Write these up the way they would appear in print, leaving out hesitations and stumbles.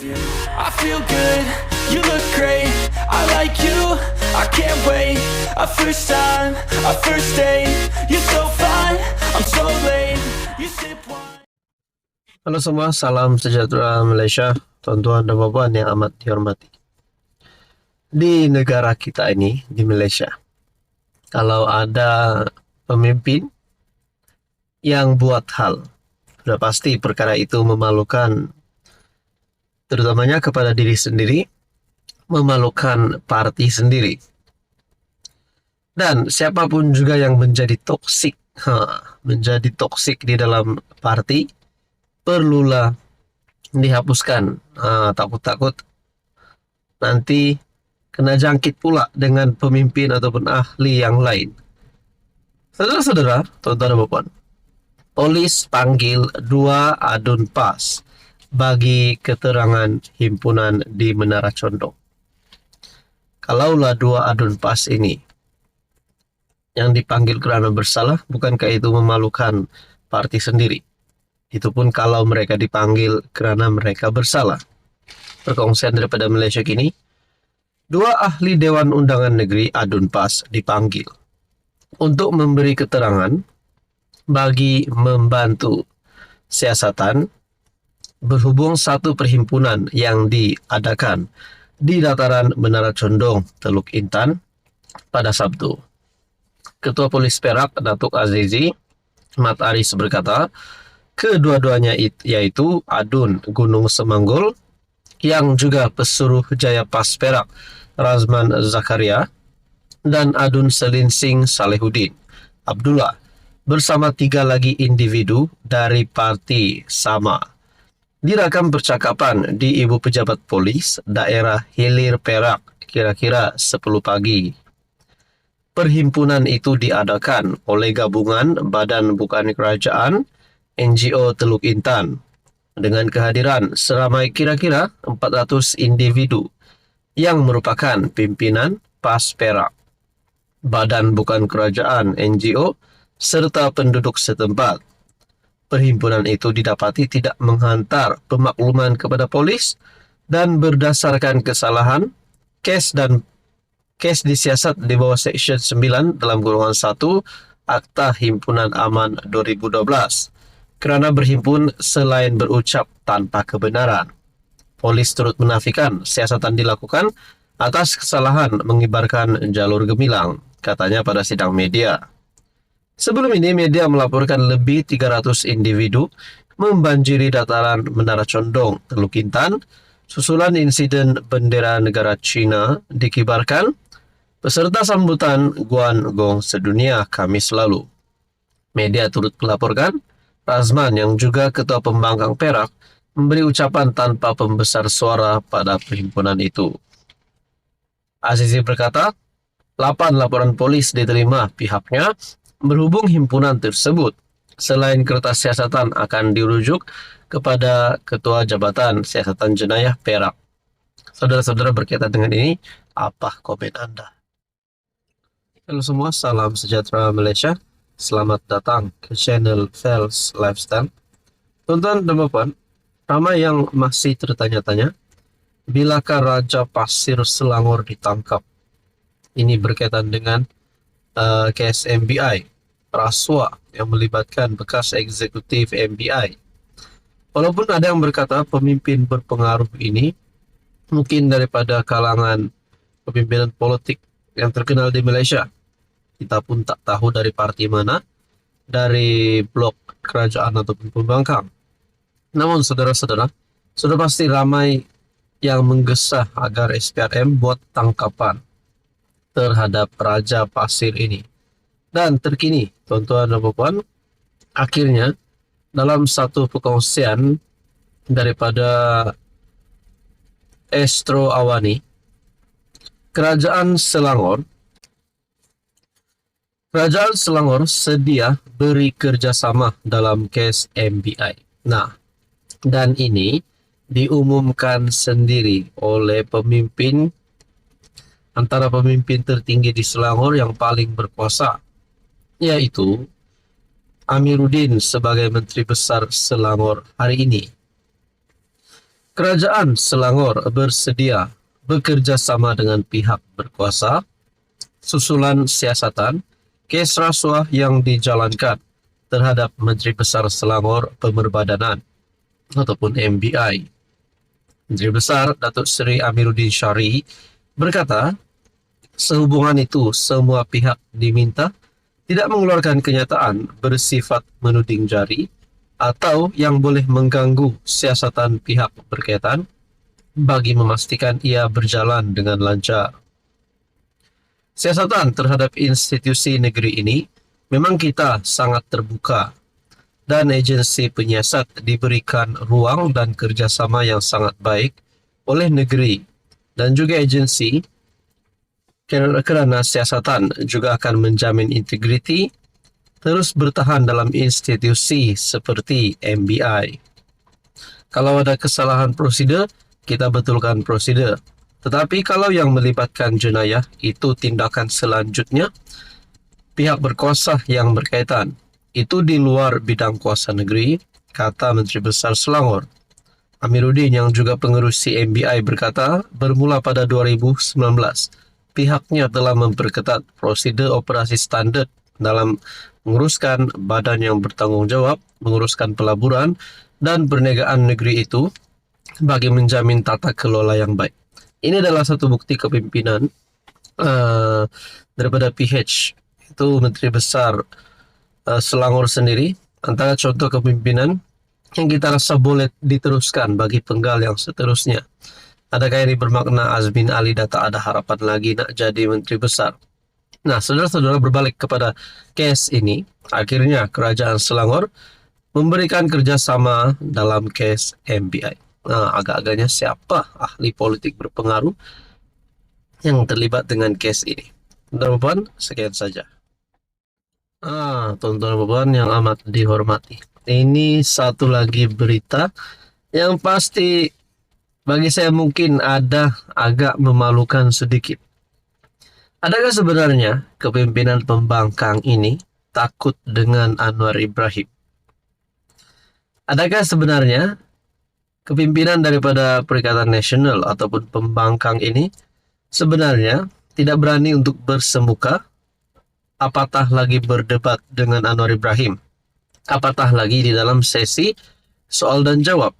I feel good, you look great, I like you, I can't wait. A first time, a first date, you're so fine, I'm so late. You sip wine. Halo semua, salam sejahtera Malaysia, tuan-tuan dan puan yang amat dihormati. Di negara kita ini, di Malaysia, kalau ada pemimpin yang buat hal, sudah pasti perkara itu memalukan, terutamanya kepada diri sendiri, memalukan parti sendiri. Dan siapapun juga yang menjadi toksik di dalam parti, perlulah dihapuskan. Takut-takut nanti kena jangkit pula dengan pemimpin ataupun ahli yang lain. Saudara-saudara, tuan-tuan dan puan, polis panggil 2 adun PAS bagi keterangan himpunan di Menara Condong. Kalaulah 2 adun PAS ini yang dipanggil kerana bersalah, bukankah itu memalukan parti sendiri? Itu pun kalau mereka dipanggil kerana mereka bersalah. Perkongsian daripada Malaysia kini, 2 ahli Dewan Undangan Negeri adun PAS dipanggil untuk memberi keterangan bagi membantu siasatan berhubung satu perhimpunan yang diadakan di dataran Menara Condong, Teluk Intan pada Sabtu. Ketua Polis Perak, Datuk Azizi Mat Aris berkata, kedua-duanya yaitu Adun Gunung Semanggul yang juga Pesuruh Jaya PAS Perak Razman Zakaria dan Adun Selinsing Salehuddin Abdullah bersama 3 lagi individu dari parti sama direkam percakapan di Ibu Pejabat Polis Daerah Hilir Perak kira-kira 10 pagi. Perhimpunan itu diadakan oleh Gabungan Badan Bukan Kerajaan NGO Teluk Intan dengan kehadiran seramai kira-kira 400 individu yang merupakan pimpinan PAS Perak, Badan Bukan Kerajaan NGO serta penduduk setempat. Perhimpunan itu didapati tidak menghantar pemakluman kepada polis dan berdasarkan kesalahan kes disiasat di bawah Seksyen 9 dalam golongan 1 Akta Himpunan Aman 2012 kerana berhimpun selain berucap tanpa kebenaran. Polis turut menafikan siasatan dilakukan atas kesalahan mengibarkan jalur gemilang, katanya pada sidang media. Sebelum ini, media melaporkan lebih 300 individu membanjiri dataran Menara Condong, Teluk Intan, susulan insiden bendera negara China dikibarkan peserta sambutan Guan Gong Sedunia Kamis lalu. Media turut melaporkan Razman yang juga Ketua Pembangkang Perak memberi ucapan tanpa pembesar suara pada perhimpunan itu. Azizi berkata, 8 laporan polis diterima pihaknya berhubung himpunan tersebut. Selain kertas siasatan akan dirujuk kepada Ketua Jabatan Siasatan Jenayah Perak. Saudara-saudara, berkaitan dengan ini, apa komen Anda? Halo semua, salam sejahtera Malaysia. Selamat datang ke channel Fels Lifestyle. Tuan-tuan dan puan, ramai yang masih tertanya-tanya, bilakah Raja Pasir Selangor ditangkap? Ini berkaitan dengan kes MBI, rasuah yang melibatkan bekas eksekutif MBI. Walaupun ada yang berkata pemimpin berpengaruh ini mungkin daripada kalangan pemimpinan politik yang terkenal di Malaysia. Kita pun tak tahu dari parti mana, dari blok kerajaan ataupun pembangkang. Namun saudara-saudara, sudah pasti ramai yang menggesah agar SPRM buat tangkapan terhadap Raja Pasir ini. Dan terkini, tuan-tuan dan puan, akhirnya dalam satu perkongsian daripada Astro Awani, Kerajaan Selangor sedia beri kerjasama dalam kes MBI. Nah, dan ini diumumkan sendiri oleh antara pemimpin tertinggi di Selangor yang paling berkuasa, yaitu Amiruddin sebagai Menteri Besar Selangor hari ini. Kerajaan Selangor bersedia bekerja sama dengan pihak berkuasa susulan siasatan kes rasuah yang dijalankan terhadap Menteri Besar Selangor Pemerbadanan ataupun MBI. Menteri Besar Datuk Seri Amiruddin Syari'i berkata, sehubungan itu semua pihak diminta tidak mengeluarkan kenyataan bersifat menuding jari atau yang boleh mengganggu siasatan pihak berkaitan bagi memastikan ia berjalan dengan lancar. Siasatan terhadap institusi negeri ini memang kita sangat terbuka dan agensi penyiasat diberikan ruang dan kerjasama yang sangat baik oleh negeri dan juga agensi kerana siasatan juga akan menjamin integriti terus bertahan dalam institusi seperti MBI. Kalau ada kesalahan prosedur, kita betulkan prosedur. Tetapi kalau yang melibatkan jenayah, itu tindakan selanjutnya pihak berkuasa yang berkaitan. Itu di luar bidang kuasa negeri, kata Menteri Besar Selangor. Amiruddin yang juga pengerusi MBI berkata, bermula pada 2019, pihaknya telah memperketat prosedur operasi standard dalam menguruskan badan yang bertanggungjawab, menguruskan pelaburan dan perniagaan negeri itu bagi menjamin tata kelola yang baik. Ini adalah satu bukti kepimpinan daripada PH, itu Menteri Besar Selangor sendiri, antara contoh kepimpinan yang kita rasa boleh diteruskan bagi penggal yang seterusnya. Adakah ini bermakna Azmin Ali dah tak ada harapan lagi nak jadi Menteri Besar? Nah, saudara-saudara, berbalik kepada kes ini, akhirnya Kerajaan Selangor memberikan kerjasama dalam kes MBI. Nah, agak-agaknya siapa ahli politik berpengaruh yang terlibat dengan kes ini? Tuan-tuan, sekian saja. Tuan-tuan yang amat dihormati. Ini satu lagi berita yang pasti bagi saya mungkin ada agak memalukan sedikit. Adakah sebenarnya kepimpinan pembangkang ini takut dengan Anwar Ibrahim? Adakah sebenarnya kepimpinan daripada Perikatan Nasional ataupun pembangkang ini sebenarnya tidak berani untuk bersemuka, apatah lagi berdebat dengan Anwar Ibrahim, apatah lagi di dalam sesi soal dan jawab?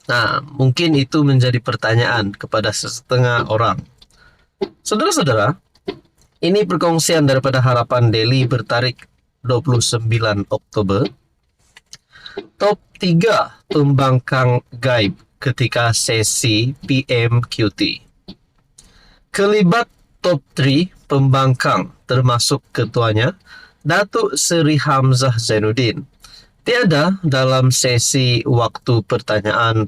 Nah, mungkin itu menjadi pertanyaan kepada setengah orang. Saudara-saudara, ini perkongsian daripada Harapan Daily bertarik 29 Oktober. Top 3 pembangkang gaib ketika sesi PMQT. Kelibat top 3 pembangkang termasuk ketuanya, Datuk Seri Hamzah Zainuddin, tiada dalam sesi waktu pertanyaan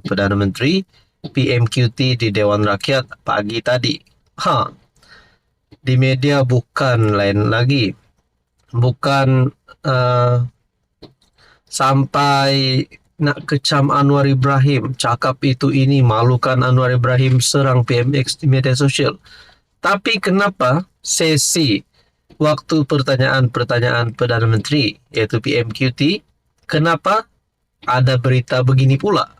Perdana Menteri PMQT di Dewan Rakyat pagi tadi. Di media bukan lain lagi. Bukan sampai nak kecam Anwar Ibrahim, cakap itu ini, malukan Anwar Ibrahim, serang PMX di media sosial. Tapi kenapa sesi waktu pertanyaan Perdana Menteri, yaitu PMQT, kenapa ada berita begini pula?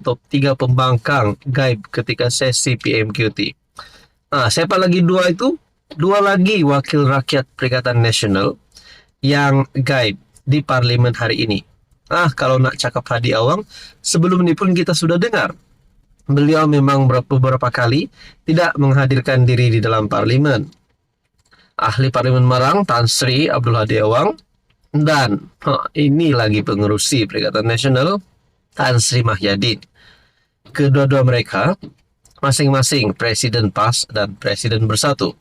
Top 3 pembangkang gaib ketika sesi PMQT. Siapa lagi dua itu? Dua lagi wakil rakyat Perikatan Nasional yang gaib di Parlimen hari ini. Kalau nak cakap Hadi Awang, sebelum ini pun kita sudah dengar. Beliau memang beberapa kali tidak menghadirkan diri di dalam Parlimen. Ahli Parlimen Marang, Tan Sri Abdul Hadi Awang, dan ini lagi pengerusi Perikatan Nasional, Tan Sri Mahyadin. Kedua-dua mereka masing-masing Presiden PAS dan Presiden Bersatu.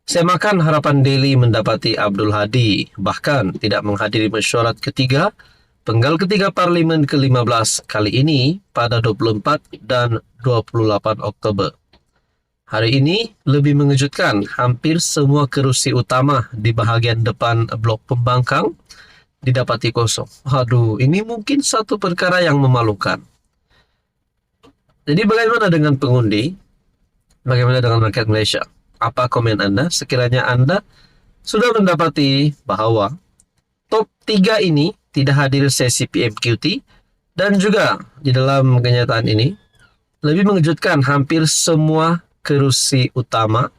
Semakan Harapan Daily mendapati Abdul Hadi bahkan tidak menghadiri mesyuarat ketiga, penggal ketiga Parlimen ke-15 kali ini pada 24 dan 28 Oktober. Hari ini lebih mengejutkan, hampir semua kerusi utama di bahagian depan blok pembangkang didapati kosong. Ini mungkin satu perkara yang memalukan. Jadi bagaimana dengan pengundi? Bagaimana dengan rakyat Malaysia? Apa komen Anda sekiranya Anda sudah mendapati bahwa top 3 ini tidak hadir sesi PMQT Dan juga di dalam kenyataan ini, lebih mengejutkan, hampir semua kerusi utama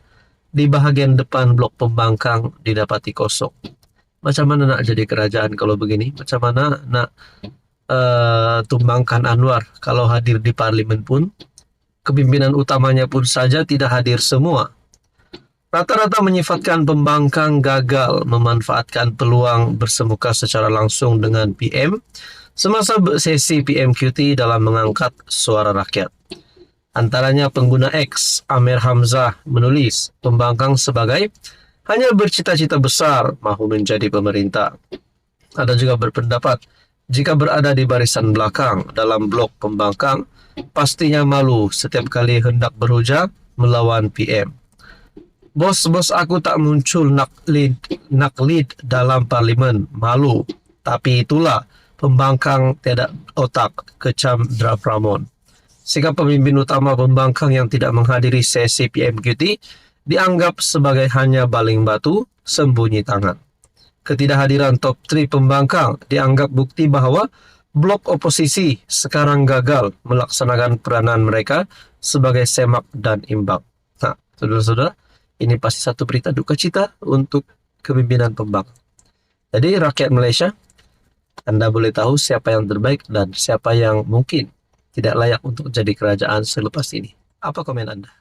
di bahagian depan blok pembangkang didapati kosong. Macam mana nak jadi kerajaan kalau begini? Macam mana nak tumbangkan Anwar kalau hadir di parlimen pun, kepimpinan utamanya pun saja tidak hadir semua. Rata-rata menyifatkan pembangkang gagal memanfaatkan peluang bersemuka secara langsung dengan PM semasa sesi PMQT dalam mengangkat suara rakyat. Antaranya pengguna X, Amir Hamzah, menulis pembangkang sebagai hanya bercita-cita besar mahu menjadi pemerintah. Ada juga berpendapat jika berada di barisan belakang dalam blok pembangkang, pastinya malu setiap kali hendak berhujah melawan PM. Bos-bos aku tak muncul nak lead dalam parlimen, malu. Tapi itulah pembangkang tiada otak, kecam Drap Ramon. Sikap pemimpin utama pembangkang yang tidak menghadiri sesi PMQT dianggap sebagai hanya baling batu, sembunyi tangan. Ketidakhadiran top 3 pembangkang dianggap bukti bahawa blok oposisi sekarang gagal melaksanakan peranan mereka sebagai semak dan imbang. Nah, saudara-saudara, ini pasti satu berita duka cita untuk kepimpinan pembangkang. Jadi rakyat Malaysia, Anda boleh tahu siapa yang terbaik dan siapa yang mungkin tidak layak untuk jadi kerajaan selepas ini. Apa komen Anda?